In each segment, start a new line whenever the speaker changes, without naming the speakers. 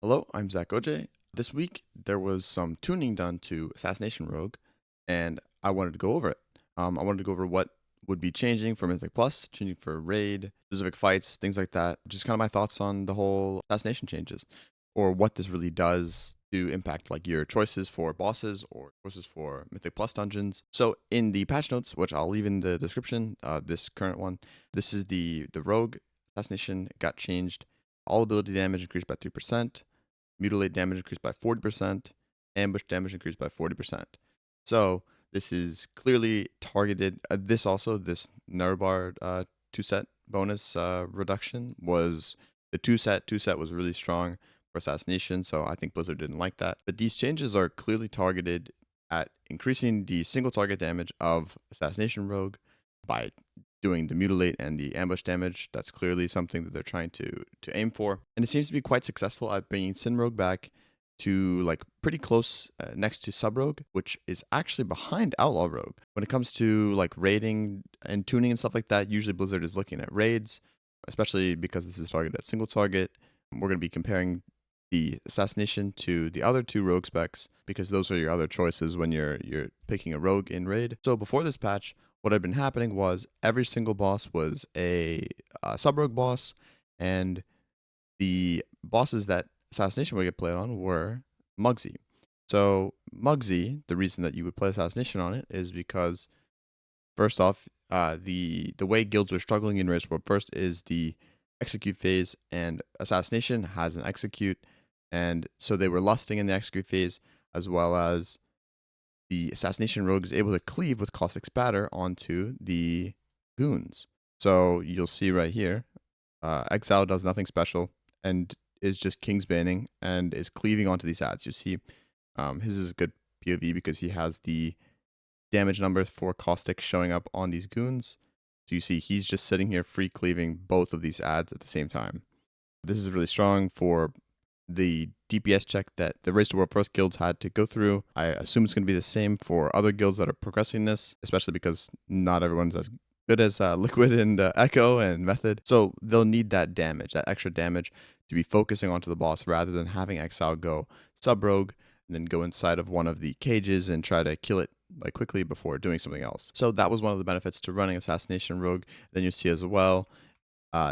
Hello, I'm Zach OJ. This week there was some tuning done to Assassination Rogue, and I wanted to go over it. I wanted to go over what would be changing for Mythic Plus, changing for raid, specific fights, things like that. Just kind of my thoughts on the whole Assassination changes, or what this really does to impact like your choices for bosses or choices for Mythic Plus dungeons. So in the patch notes, which I'll leave in the description, this current one, this is the Rogue Assassination got changed. All ability damage increased by 3%. Mutilate damage increased by 40%, ambush damage increased by 40%. So this is clearly targeted. This Nurbar 2-set bonus reduction was the 2-set was really strong for Assassination, so I think Blizzard didn't like that. But these changes are clearly targeted at increasing the single target damage of Assassination Rogue by doing the mutilate and the ambush damage. That's clearly something that they're trying to aim for, and it seems to be quite successful at bringing Sin Rogue back to like pretty close next to Sub Rogue, which is actually behind Outlaw Rogue when it comes to like raiding and tuning and stuff like that. Usually Blizzard is looking at raids, especially because this is targeted at single target. We're going to be comparing the Assassination to the other two rogue specs because those are your other choices when you're picking a rogue in raid. So before this patch, what had been happening was every single boss was a sub-rogue boss, and the bosses that Assassination would get played on were Mugsy. So Mugsy, the reason that you would play Assassination on it is because, first off, the way guilds were struggling in Race World first is the execute phase, and Assassination has an execute, and so they were lusting in the execute phase, as well as the Assassination Rogue is able to cleave with Caustic Spatter onto the goons. So you'll see right here, Exile does nothing special and is just King's Banning and is cleaving onto these ads. You see, his is a good POV because he has the damage numbers for Caustic showing up on these goons. So you see he's just sitting here free cleaving both of these ads at the same time. This is really strong for the DPS check that the Race to World First guilds had to go through. I assume it's going to be the same for other guilds that are progressing this, especially because not everyone's as good as Liquid and Echo and Method. So they'll need that damage, that extra damage, to be focusing onto the boss rather than having Exile go sub-rogue and then go inside of one of the cages and try to kill it like quickly before doing something else. So that was one of the benefits to running Assassination Rogue. Then you see as well,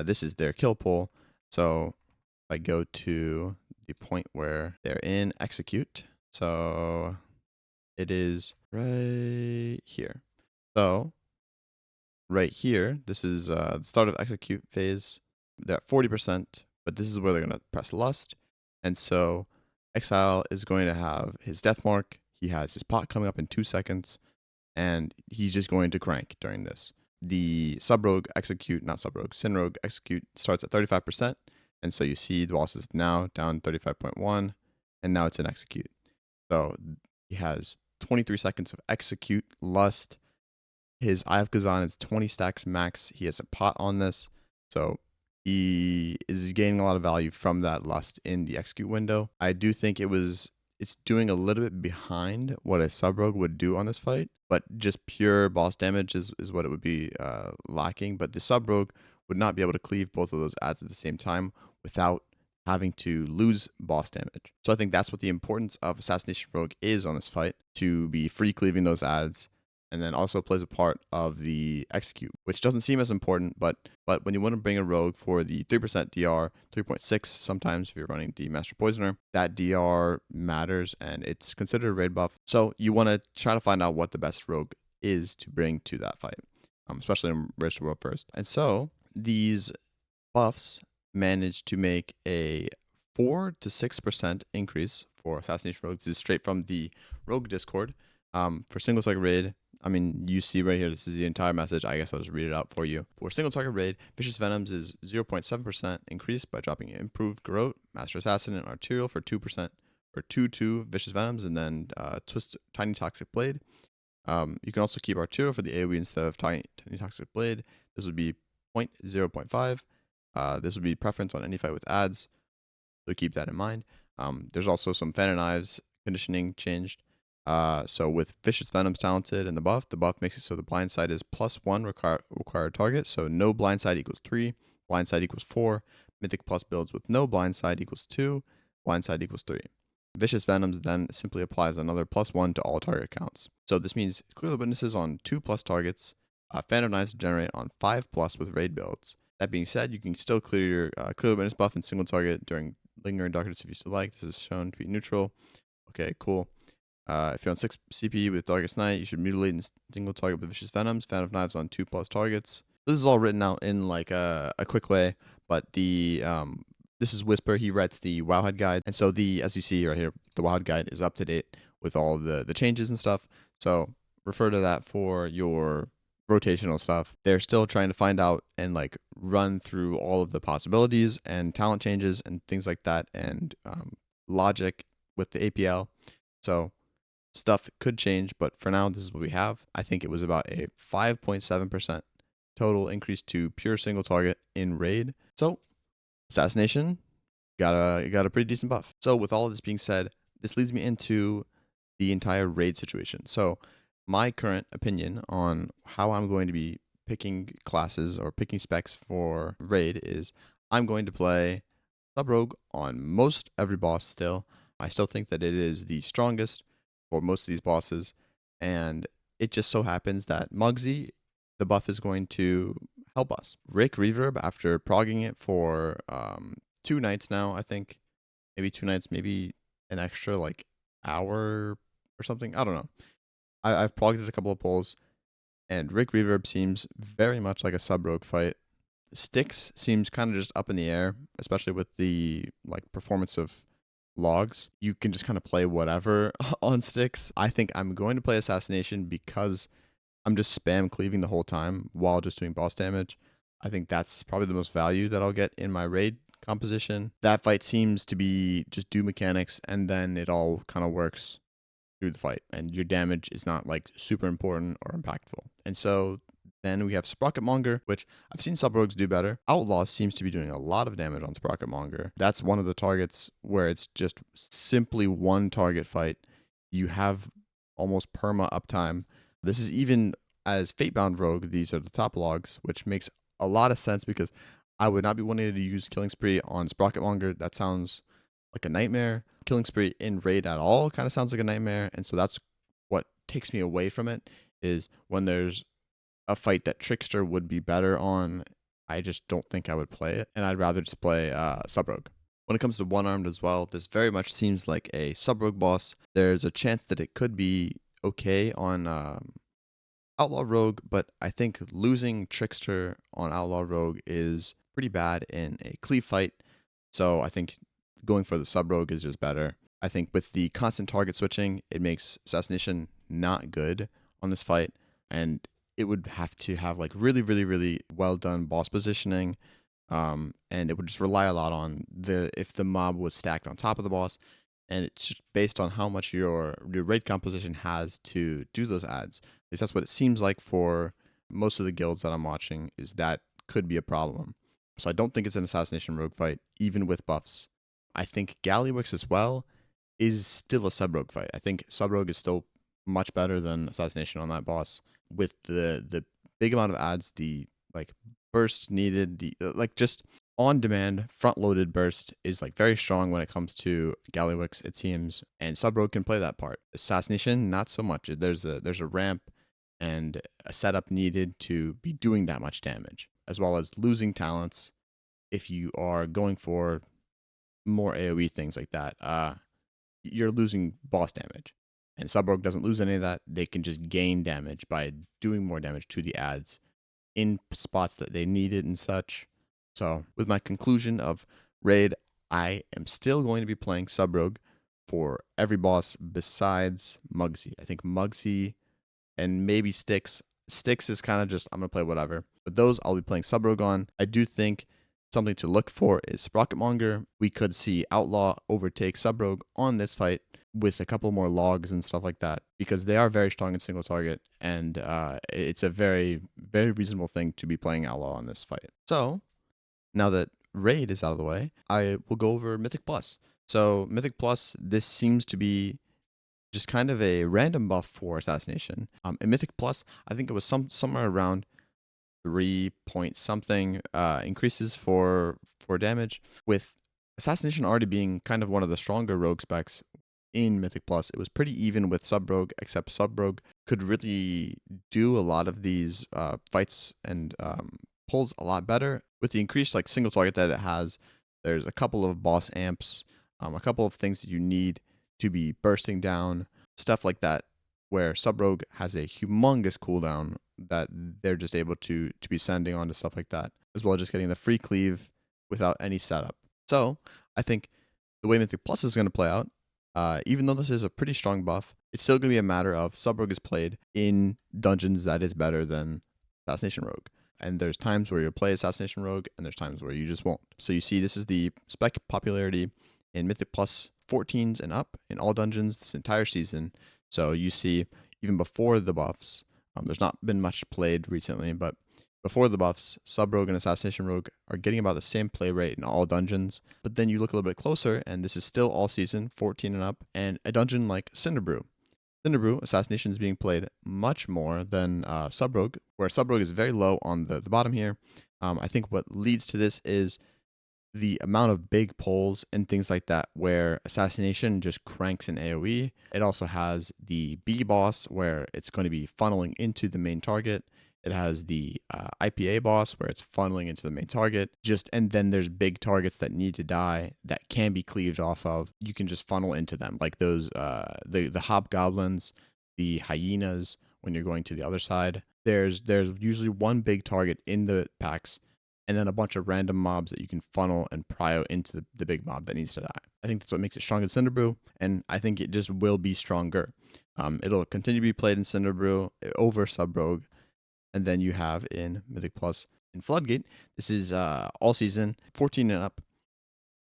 this is their kill pool. So I go to the point where they're in execute. So it is right here. So right here, this is the start of execute phase. They're at 40%, but this is where they're going to press lust. And so Exile is going to have his death mark. He has his pot coming up in 2 seconds, and he's just going to crank during this. The sub-rogue execute, not sub-rogue, Sin Rogue execute starts at 35%. And so you see the boss is now down 35.1, and now it's in execute. So he has 23 seconds of execute lust. His Eye of Kazan is 20 stacks max. He has a pot on this. So he is gaining a lot of value from that lust in the execute window. I do think it's doing a little bit behind what a sub-rogue would do on this fight, but just pure boss damage is what it would be lacking. But the sub-rogue would not be able to cleave both of those ads at the same time without having to lose boss damage. So I think that's what the importance of Assassination Rogue is on this fight, to be free cleaving those ads, and then also plays a part of the execute, which doesn't seem as important, but when you want to bring a rogue for the 3% DR, 3.6 sometimes if you're running the Master Poisoner, that DR matters and it's considered a raid buff. So you want to try to find out what the best rogue is to bring to that fight, especially in Race to World First. And so these buffs managed to make a 4 to 6% increase for Assassination Rogues. This is straight from the Rogue Discord. For single target raid, I mean, you see right here, this is the entire message. I guess I'll just read it out for you. For single target raid, Vicious Venoms is 0.7% increase by dropping Improved Garrote, Master Assassin, and Arterial for 2%, or 2 Vicious Venoms, and then Twist Tiny Toxic Blade. You can also keep Arterial for the AoE instead of Tiny Toxic Blade. This would be 0.5. This would be preference on any fight with ads, so keep that in mind. There's also some Fan and Knives conditioning changed. So with Vicious Venoms talented and the buff makes it so the blind side is +1 required target. So no blind side equals 3, blind side equals 4. Mythic Plus builds with no blind side equals 2. blindside equals 3. Vicious Venoms then simply applies another +1 to all target counts. So this means clear the witnesses on 2+ targets, Phantom Knives generate on 5+ with raid builds. That being said, you can still clear your clear the witness buff in single target during lingering darkness if you still like. This is shown to be neutral. Okay, cool. If you're on 6 CP with Darkest Night, you should mutilate in single target with Vicious Venoms. Phantom Knives on 2+ targets. This is all written out in like a quick way, but the this is Whisper. He writes the Wowhead guide, and so as you see right here, the Wowhead guide is up to date with all the changes and stuff. So refer to that for your rotational stuff. They're still trying to find out and like run through all of the possibilities and talent changes and things like that, and logic with the APL. So stuff could change, but for now, this is what we have. I think it was about a 5.7% total increase to pure single target in raid. So Assassination got a pretty decent buff. So with all of this being said, this leads me into the entire raid situation. So my current opinion on how I'm going to be picking classes or picking specs for raid is I'm going to play Sub Rogue on most every boss still. I still think that it is the strongest for most of these bosses, and it just so happens that Muggsy, the buff is going to help us. Rick Reverb, after progging it for 2 nights now, I think, maybe 2 nights, maybe an extra like hour or something. I don't know. I've progged it a couple of pulls, and Rick Reverb seems very much like a Sub Rogue fight. Styx seems kind of just up in the air, especially with the like performance of logs. You can just kind of play whatever on Styx. I think I'm going to play Assassination because I'm just spam cleaving the whole time while just doing boss damage. I think that's probably the most value that I'll get in my raid composition. That fight seems to be just do mechanics, and then it all kind of works through the fight, and your damage is not like super important or impactful. And so then we have Sprocketmonger, which I've seen Sub Rogues do better. Outlaw seems to be doing a lot of damage on Sprocketmonger. That's one of the targets where it's just simply one target fight. You have almost perma uptime. This is even as Fatebound Rogue, these are the top logs, which makes a lot of sense because I would not be wanting to use Killing Spree on Sprocketmonger. That sounds like a nightmare. Killing Spree in raid at all kind of sounds like a nightmare, and so that's what takes me away from it, is when there's a fight that Trickster would be better on, I just don't think I would play it, and I'd rather just play Sub Rogue. When it comes to one-armed as well, this very much seems like a Sub Rogue boss. There's a chance that it could be okay on Outlaw Rogue, but I think losing Trickster on Outlaw Rogue is pretty bad in a cleave fight, so I think going for the Sub Rogue is just better. I think with the constant target switching, it makes Assassination not good on this fight, and it would have to have like really, really, really well done boss positioning, and it would just rely a lot on if the mob was stacked on top of the boss, and it's just based on how much your raid composition has to do those adds. At least that's what it seems like for most of the guilds that I'm watching, is that could be a problem. So I don't think it's an Assassination Rogue fight, even with buffs. I think Gallywix as well is still a Sub Rogue fight. I think Sub Rogue is still much better than Assassination on that boss. With the big amount of adds, the like burst needed, the like just on demand front loaded burst is like very strong when it comes to Gallywix, it seems, and Sub Rogue can play that part. Assassination, not so much. There's a ramp and a setup needed to be doing that much damage, as well as losing talents if you are going for more AoE things like that. You're losing boss damage. And Sub Rogue doesn't lose any of that. They can just gain damage by doing more damage to the adds in spots that they needed and such. So with my conclusion of raid, I am still going to be playing Sub Rogue for every boss besides Muggsy. I think Muggsy and maybe Styx. Styx is kind of just, I'm going to play whatever. But those I'll be playing Sub Rogue on. I do think something to look for is Sprocketmonger. We could see Outlaw overtake Sub Rogue on this fight with a couple more logs and stuff like that, because they are very strong in single target, and it's a very, very reasonable thing to be playing Outlaw on this fight. So now that raid is out of the way, I will go over Mythic Plus. So Mythic Plus, this seems to be just kind of a random buff for Assassination. In Mythic Plus, I think it was somewhere around 3 point something increases for damage, with Assassination already being kind of one of the stronger rogue specs in Mythic Plus, it was pretty even with Sub Rogue, except Sub Rogue could really do a lot of these fights and pulls a lot better. With the increased like single target that it has, there's a couple of boss amps, a couple of things that you need to be bursting down, stuff like that, where Sub Rogue has a humongous cooldown that they're just able to be sending on to stuff like that, as well as just getting the free cleave without any setup. So I think the way Mythic Plus is going to play out, even though this is a pretty strong buff, it's still going to be a matter of Sub Rogue is played in dungeons that is better than Assassination Rogue. And there's times where you'll play Assassination Rogue, and there's times where you just won't. So you see, this is the spec popularity in Mythic Plus 14s and up in all dungeons this entire season. So you see, even before the buffs, there's not been much played recently, but before the buffs, Sub Rogue and Assassination Rogue are getting about the same play rate in all dungeons. But then you look a little bit closer, and this is still all season, 14 and up, and a dungeon like Cinderbrew. Cinderbrew, Assassination is being played much more than Sub Rogue, where Sub Rogue is very low on the bottom here. I think what leads to this is the amount of big pulls and things like that, where Assassination just cranks in AoE. It also has the B boss, where it's going to be funneling into the main target. It has the IPA boss, where it's funneling into the main target. And then there's big targets that need to die that can be cleaved off of. You can just funnel into them, like those the hobgoblins, the hyenas. When you're going to the other side, there's usually one big target in the packs, and then a bunch of random mobs that you can funnel and prio into the big mob that needs to die. I think that's what makes it strong in Cinderbrew, and I think it just will be stronger. It'll continue to be played in Cinderbrew over Sub Rogue. And then you have in Mythic Plus in Floodgate, this is all season, 14 and up.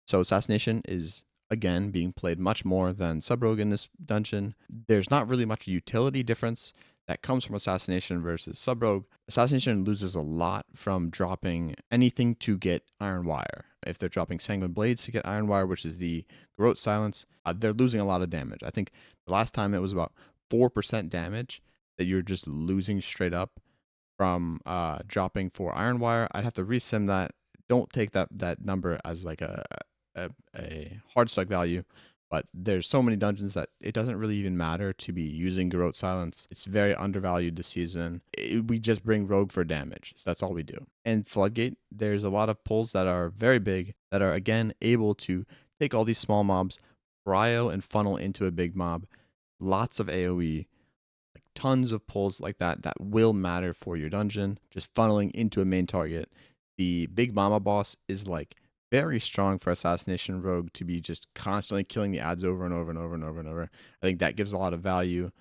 So Assassination is, again, being played much more than Sub Rogue in this dungeon. There's not really much utility difference that comes from Assassination versus Sub Rogue. Assassination loses a lot from dropping anything to get Iron Wire. If they're dropping Sanguine Blades to get Iron Wire, which is the Garrote Silence, they're losing a lot of damage. I think the last time it was about 4% damage that you're just losing straight up from dropping for Iron Wire. I'd have to resim that. Don't take that number as like a hard strike value, but there's so many dungeons that it doesn't really even matter to be using Garrote Silence. It's very undervalued this season. We just bring Rogue for damage, so that's all we do. And Floodgate, there's a lot of pulls that are very big, that are again able to take all these small mobs, prio and funnel into a big mob. Lots of AoE, tons of pulls like that will matter for your dungeon, just funneling into a main target. The Big Mama boss is like very strong for Assassination Rogue to be just constantly killing the ads over and over and over and over and over. I think that gives a lot of value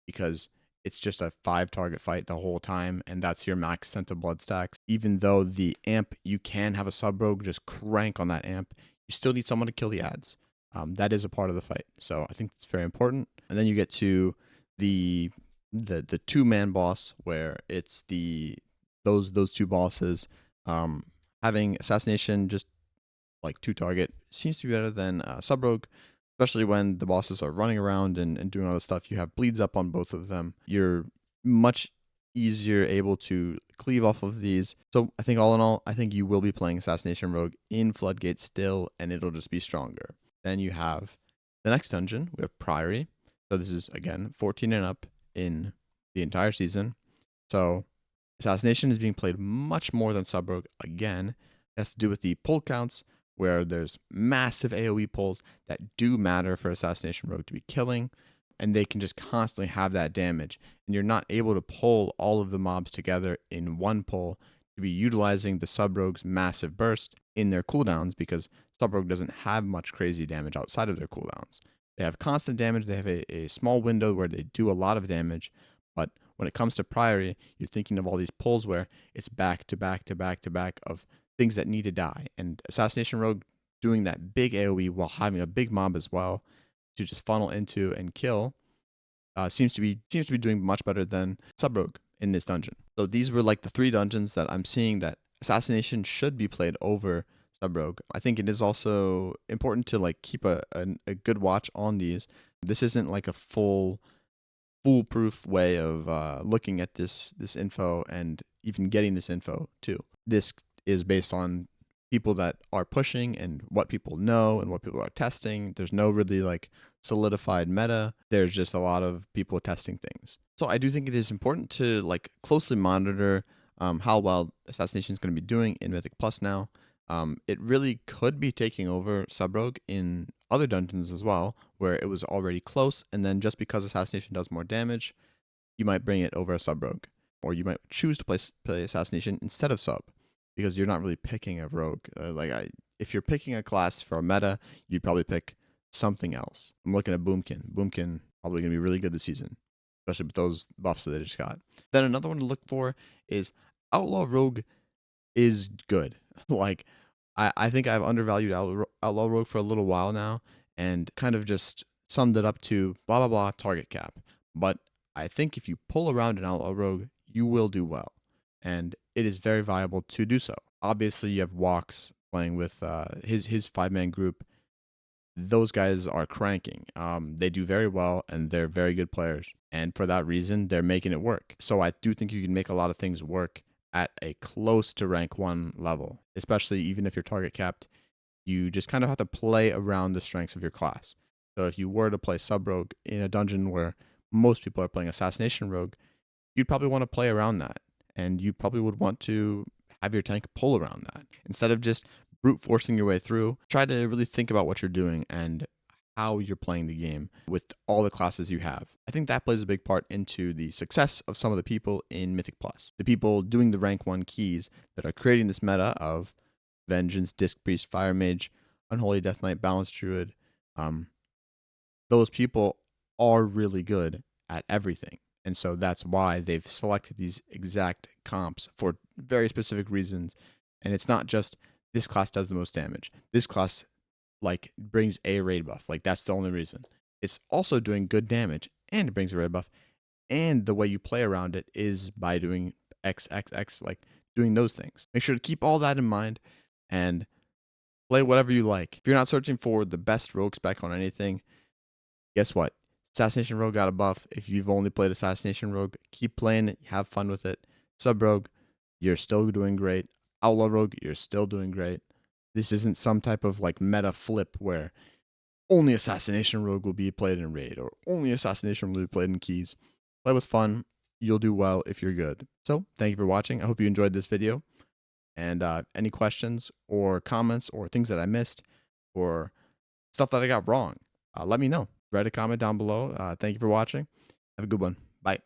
because it's just a 5 target fight the whole time, and that's your max cent of blood stacks. Even though the amp, you can have a Sub Rogue just crank on that amp, you still need someone to kill the ads. That is a part of the fight, so I think it's very important. And then you get to the 2-man boss, where it's those two bosses. Having Assassination just like 2 target seems to be better than Sub Rogue, especially when the bosses are running around and doing all this stuff. You have bleeds up on both of them. You're much easier able to cleave off of these. So I think all in all, I think you will be playing Assassination Rogue in Floodgate still, and it'll just be stronger. Then you have the next dungeon. We have Priory. So this is, again, 14 and up in the entire season. So Assassination is being played much more than Sub Rogue. Again, it has to do with the pull counts, where there's massive AoE pulls that do matter for Assassination Rogue to be killing, and they can just constantly have that damage. And you're not able to pull all of the mobs together in one pull to be utilizing the Sub Rogue's massive burst in their cooldowns, because Sub Rogue doesn't have much crazy damage outside of their cooldowns. They have constant damage. They have a small window where they do a lot of damage. But when it comes to Priory, you're thinking of all these pulls where it's back to back to back to back of things that need to die. And Assassination Rogue doing that big AoE while having a big mob as well to just funnel into and kill seems to be doing much better than Sub Rogue in this dungeon. So these were like the 3 dungeons that I'm seeing that Assassination should be played over Sub Rogue. I think it is also important to like keep a good watch on these. This isn't like a foolproof way of looking at this info and even getting this info too. This is based on people that are pushing and what people know and what people are testing. There's no really like solidified meta. There's just a lot of people testing things. So I do think it is important to like closely monitor how well Assassination is going to be doing in Mythic Plus now. It really could be taking over Sub Rogue in other dungeons as well, where it was already close, and then just because Assassination does more damage, you might bring it over a Sub Rogue, or you might choose to play Assassination instead of Sub, because you're not really picking a rogue. If you're picking a class for a meta, you'd probably pick something else. I'm looking at Boomkin. Boomkin probably gonna be really good this season, especially with those buffs that they just got. Then another one to look for is Outlaw Rogue is good. Like I think I've undervalued Outlaw Rogue for a little while now, and kind of just summed it up to blah blah blah target cap. But I think if you pull around an Outlaw Rogue, you will do well, and it is very viable to do so. Obviously, you have Walks playing with his 5-man group. Those guys are cranking. They do very well, and they're very good players. And for that reason, they're making it work. So I do think you can make a lot of things work at a close to rank 1 level, especially even if you're target capped. You just kind of have to play around the strengths of your class. So if you were to play Sub Rogue in a dungeon where most people are playing Assassination Rogue, you'd probably want to play around that. And you probably would want to have your tank pull around that. Instead of just brute forcing your way through, try to really think about what you're doing and how you're playing the game with all the classes you have. I think that plays a big part into the success of some of the people in Mythic Plus. The people doing the rank 1 keys that are creating this meta of Vengeance, Disc Priest, Fire Mage, Unholy Death Knight, Balance Druid. Those people are really good at everything. And so that's why they've selected these exact comps for very specific reasons. And it's not just this class does the most damage. This class like brings a raid buff. Like that's the only reason. It's also doing good damage and it brings a raid buff. And the way you play around it is by doing XXX, like doing those things. Make sure to keep all that in mind and play whatever you like. If you're not searching for the best rogue spec on anything, guess what? Assassination Rogue got a buff. If you've only played Assassination Rogue, keep playing it. Have fun with it. Sub Rogue, you're still doing great. Outlaw Rogue, you're still doing great. This isn't some type of like meta flip where only Assassination Rogue will be played in Raid or only Assassination will be played in Keys. Play with fun. You'll do well if you're good. So thank you for watching. I hope you enjoyed this video. And any questions or comments or things that I missed or stuff that I got wrong, let me know. Write a comment down below. Thank you for watching. Have a good one. Bye.